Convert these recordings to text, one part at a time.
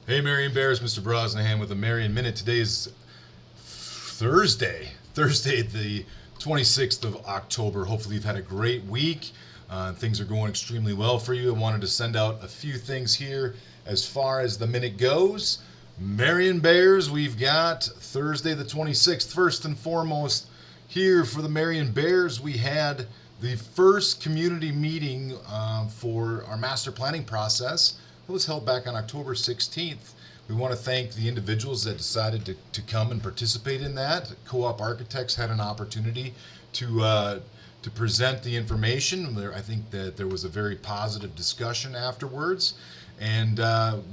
Hey, Marion Bears, Mr. Brosnahan with a Marion Minute. Today is Thursday, the 26th of October. Hopefully, you've had a great week. Things are going extremely well for you. I wanted to send out a few things here as far as the minute goes. Marion Bears, we've got Thursday, the 26th. First and foremost, here for the Marion Bears, we had the first community meeting for our master planning process. It was held back on October 16th. We want to thank the individuals that decided to come and participate in that. Co-op Architects had an opportunity to present the information. I think that there was a very positive discussion afterwards, and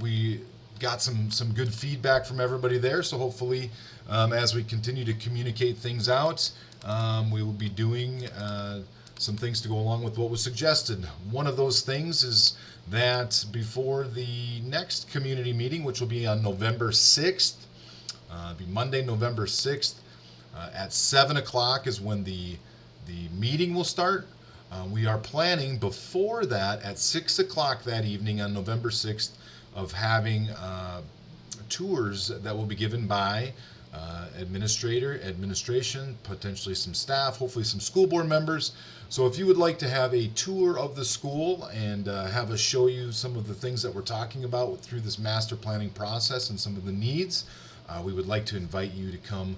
we got some good feedback from everybody there. So hopefully, as we continue to communicate things out, we will be doing some things to go along with what was suggested. One of those things is that before the next community meeting, which will be on November 6th, be Monday, November 6th, at 7 o'clock is when the meeting will start. We are planning before that at 6 o'clock that evening on November 6th of having tours that will be given by administration, potentially some staff, hopefully some school board members. So if you would like to have a tour of the school and have us show you some of the things that we're talking about through this master planning process and some of the needs, we would like to invite you to come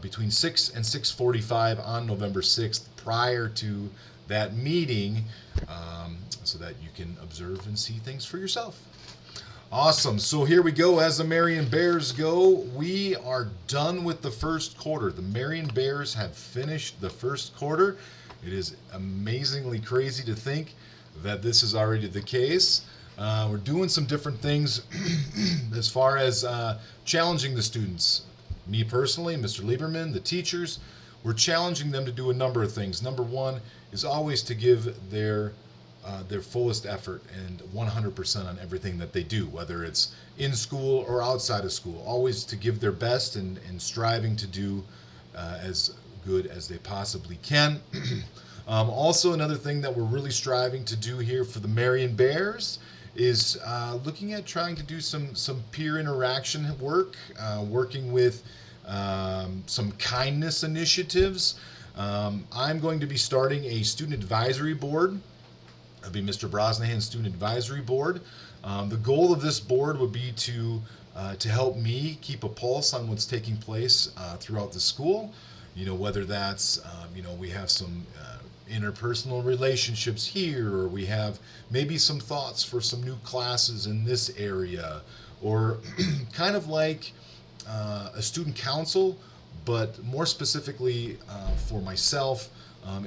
between 6 and 6:45 on November 6th prior to that meeting, so that you can observe and see things for yourself. Awesome. So here we go. As the Marion Bears go, we are done with the first quarter. The Marion Bears have finished the first quarter. It is amazingly crazy to think that this is already the case. We're doing some different things as far as challenging the students. Me personally, Mr. Lieberman, the teachers, we're challenging them to do a number of things. Number one is always to give their fullest effort and 100% on everything that they do, whether it's in school or outside of school. Always to give their best and striving to do as good as they possibly can. Also, another thing that we're really striving to do here for the Marion Bears is looking at trying to do some peer interaction work, working with some kindness initiatives. I'm going to be starting a student advisory board. It'll be Mr. Brosnahan's Student Advisory Board. The goal of this board would be to help me keep a pulse on what's taking place throughout the school. You know, whether that's we have some interpersonal relationships here, or we have maybe some thoughts for some new classes in this area, or kind of like a student council, but more specifically for myself.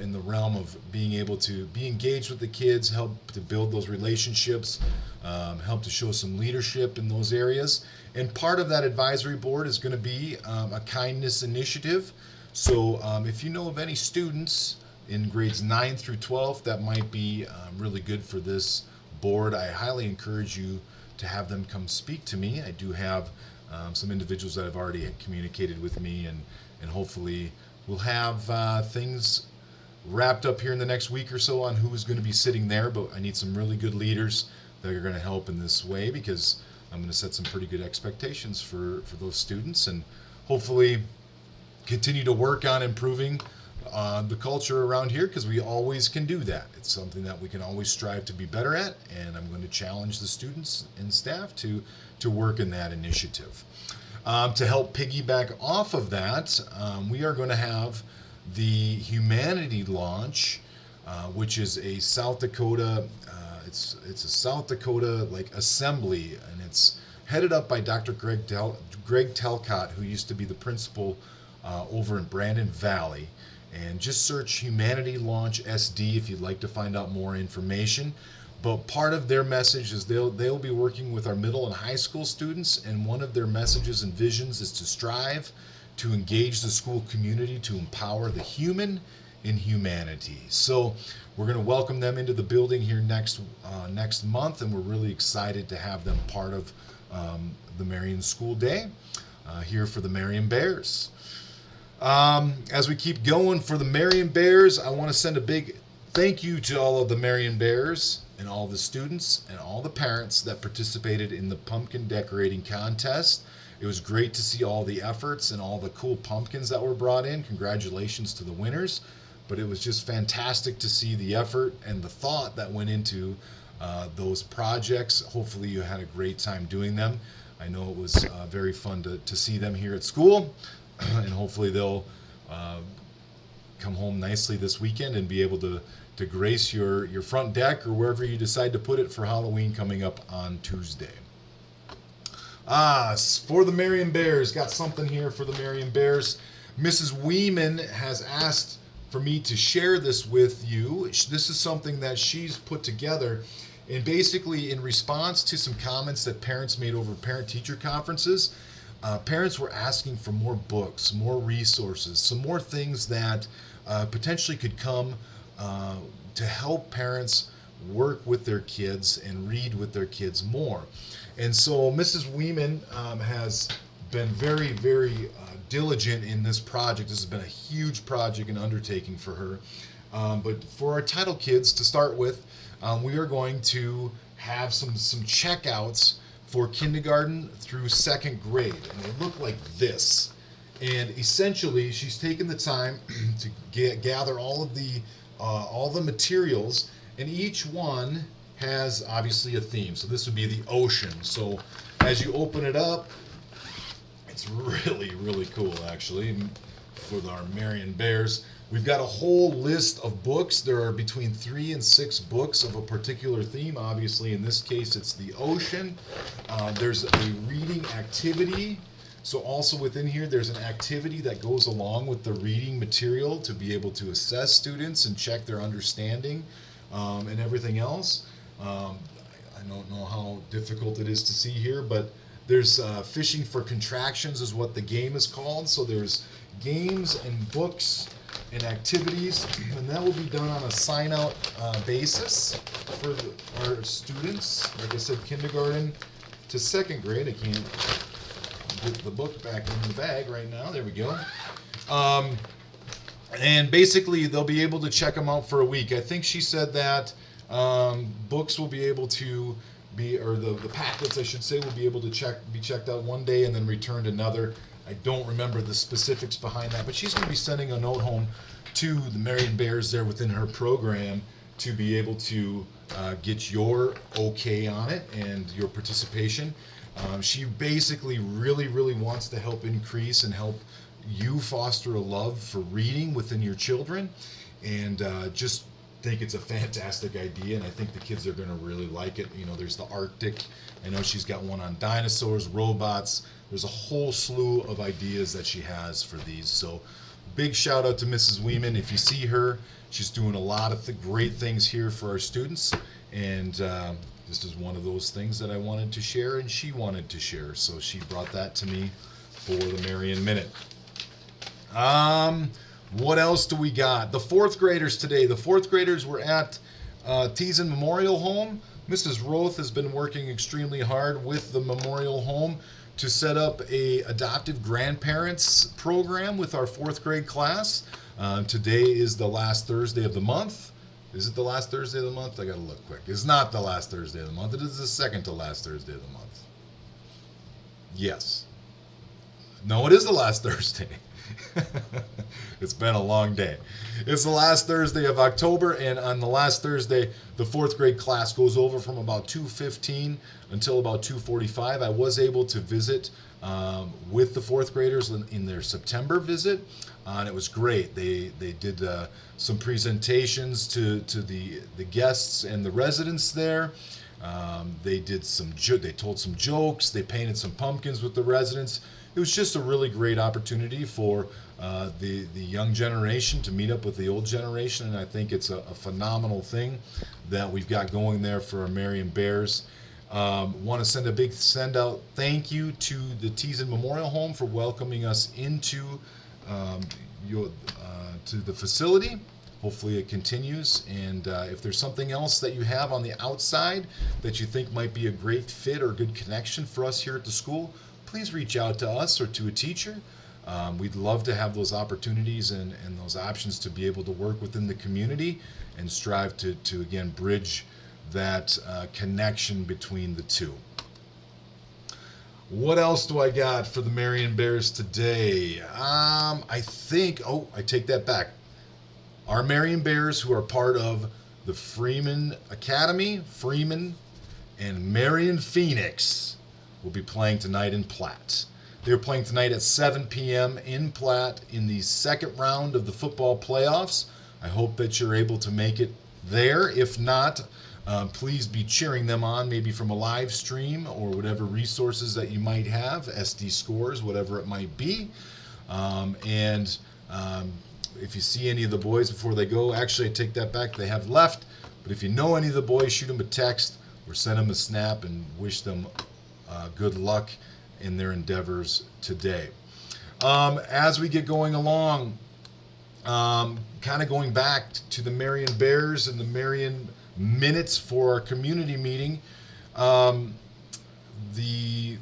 In the realm of being able to be engaged with the kids, help to build those relationships, help to show some leadership in those areas. And part of that advisory board is going to be a kindness initiative. So if you know of any students in grades 9 through 12 that might be really good for this board, I highly encourage you to have them come speak to me. I do have some individuals that have already communicated with me, and hopefully we'll have things wrapped up here in the next week or so on who is going to be sitting there. But I need some really good leaders that are going to help in this way, because I'm going to set some pretty good expectations for those students, and hopefully continue to work on improving the culture around here, because we always can do that. It's something that we can always strive to be better at, and I'm going to challenge the students and staff to work in that initiative. To help piggyback off of that, we are going to have the Humanity launch, which is a South Dakota. It's a South Dakota like assembly, and it's headed up by Dr. Greg Telcott, who used to be the principal over in Brandon Valley. And just search Humanity Launch SD if you'd like to find out more information. But part of their message is they'll be working with our middle and high school students, and one of their messages and visions is to strive to engage the school community to empower the human in humanity. So we're going to welcome them into the building here next month, and we're really excited to have them part of the Marion School Day here for the Marion Bears. As we keep going for the Marion Bears, I want to send a big thank you to all of the Marion Bears and all the students and all the parents that participated in the pumpkin decorating contest. It was great to see all the efforts and all the cool pumpkins that were brought in. Congratulations to the winners. But it was just fantastic to see the effort and the thought that went into those projects. Hopefully, you had a great time doing them. I know it was very fun to see them here at school, and hopefully, they'll come home nicely this weekend and be able to grace your front deck or wherever you decide to put it for Halloween coming up on Tuesday. For the Marion Bears, got something here for the Marion Bears. Mrs. Weeman has asked for me to share this with you. This is something that she's put together, and basically in response to some comments that parents made over parent-teacher conferences, parents were asking for more books, more resources, some more things that potentially could come to help parents work with their kids and read with their kids more. And so Mrs. Weeman has been very, very diligent in this project. This has been a huge project and undertaking for her. But for our title kids, to start with, we are going to have some checkouts for kindergarten through second grade, and they look like this. And essentially, she's taken the time to gather all the materials, and each one has obviously a theme. So this would be the ocean. So as you open it up, it's really, really cool actually for our Marion Bears. We've got a whole list of books. There are between 3 and 6 books of a particular theme. Obviously, in this case, it's the ocean. There's a reading activity. So also within here, there's an activity that goes along with the reading material to be able to assess students and check their understanding and everything else. I don't know how difficult it is to see here, but there's fishing for contractions is what the game is called. So there's games and books and activities, and that will be done on a sign-out basis for our students. Like I said, kindergarten to second grade. I can't get the book back in the bag right now. There we go. And basically, they'll be able to check them out for a week. I think she said that books will be able to be, or the packets, I should say, will be able to be checked out one day and then returned another. I don't remember the specifics behind that, but she's going to be sending a note home to the Marion Bears there within her program to be able to get your okay on it and your participation. She basically really, really wants to help increase and help you foster a love for reading within your children, and just think it's a fantastic idea, and I think the kids are going to really like it. You know, there's the Arctic. I know she's got one on dinosaurs, robots. There's a whole slew of ideas that she has for these. So big shout out to Mrs. Weeman. If you see her, she's doing a lot of great things here for our students, and this is one of those things that I wanted to share and she wanted to share. So she brought that to me for the Marion Minute. What else do we got? The fourth graders today. The fourth graders were at Teason Memorial Home. Mrs. Roth has been working extremely hard with the Memorial Home to set up a adoptive grandparents program with our fourth grade class. Today is the last Thursday of the month. Is it the last Thursday of the month? I gotta look quick. It's not the last Thursday of the month. It is the second to last Thursday of the month. Yes. No, it is the last Thursday. It's been a long day. It's the last Thursday of October, and on the last Thursday, the fourth grade class goes over from about 2:15 until about 2:45. I was able to visit with the fourth graders in their September visit, and it was great. They did some presentations to the guests and the residents there. They told some jokes. They painted some pumpkins with the residents. It was just a really great opportunity for the young generation to meet up with the old generation, and I think it's a phenomenal thing that we've got going there for our Marion Bears. Want to send a big send-out thank you to the Teason Memorial Home for welcoming us into to the facility. Hopefully it continues, and if there's something else that you have on the outside that you think might be a great fit or good connection for us here at the school, please reach out to us or to a teacher. We'd love to have those opportunities and those options to be able to work within the community and strive to again bridge that connection between the two. What else do I got for the Marion Bears today? I think, I take that back. Our Marion Bears, who are part of the Freeman Academy, Freeman and Marion Phoenix, will be playing tonight in Platte. They're playing tonight at 7 p.m. in Platte in the second round of the football playoffs. I hope that you're able to make it there. If not, please be cheering them on, maybe from a live stream or whatever resources that you might have, SD scores, whatever it might be. If you see any of the boys before they go, actually I take that back, they have left. But if you know any of the boys, shoot them a text or send them a snap and wish them good luck in their endeavors today. As we get going along, kind of going back to the Marion Bears and the Marion Minutes for our community meeting. The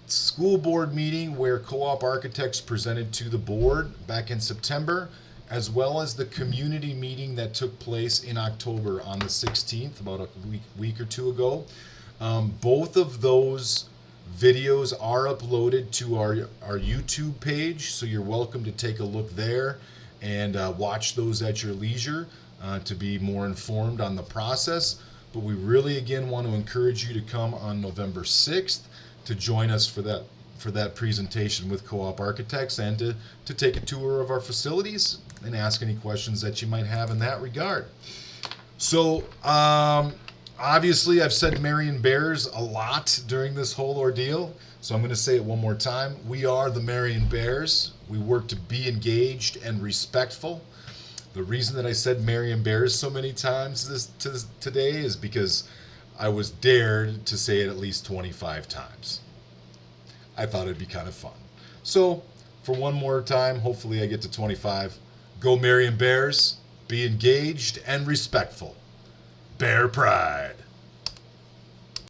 school board meeting where Co-op Architects presented to the board back in September, as well as the community meeting that took place in October on the 16th, about a week or two ago. Both of those videos are uploaded to our YouTube page, so you're welcome to take a look there and watch those at your leisure to be more informed on the process. But we really, again, want to encourage you to come on November 6th to join us for that presentation with Co-op Architects and to take a tour of our facilities and ask any questions that you might have in that regard. So, obviously, I've said Marion Bears a lot during this whole ordeal, so I'm going to say it one more time. We are the Marion Bears. We work to be engaged and respectful. The reason that I said Marion Bears so many times today is because I was dared to say it at least 25 times. I thought it'd be kind of fun. So, for one more time, hopefully I get to 25. Go Marion Bears, be engaged and respectful. Bear pride.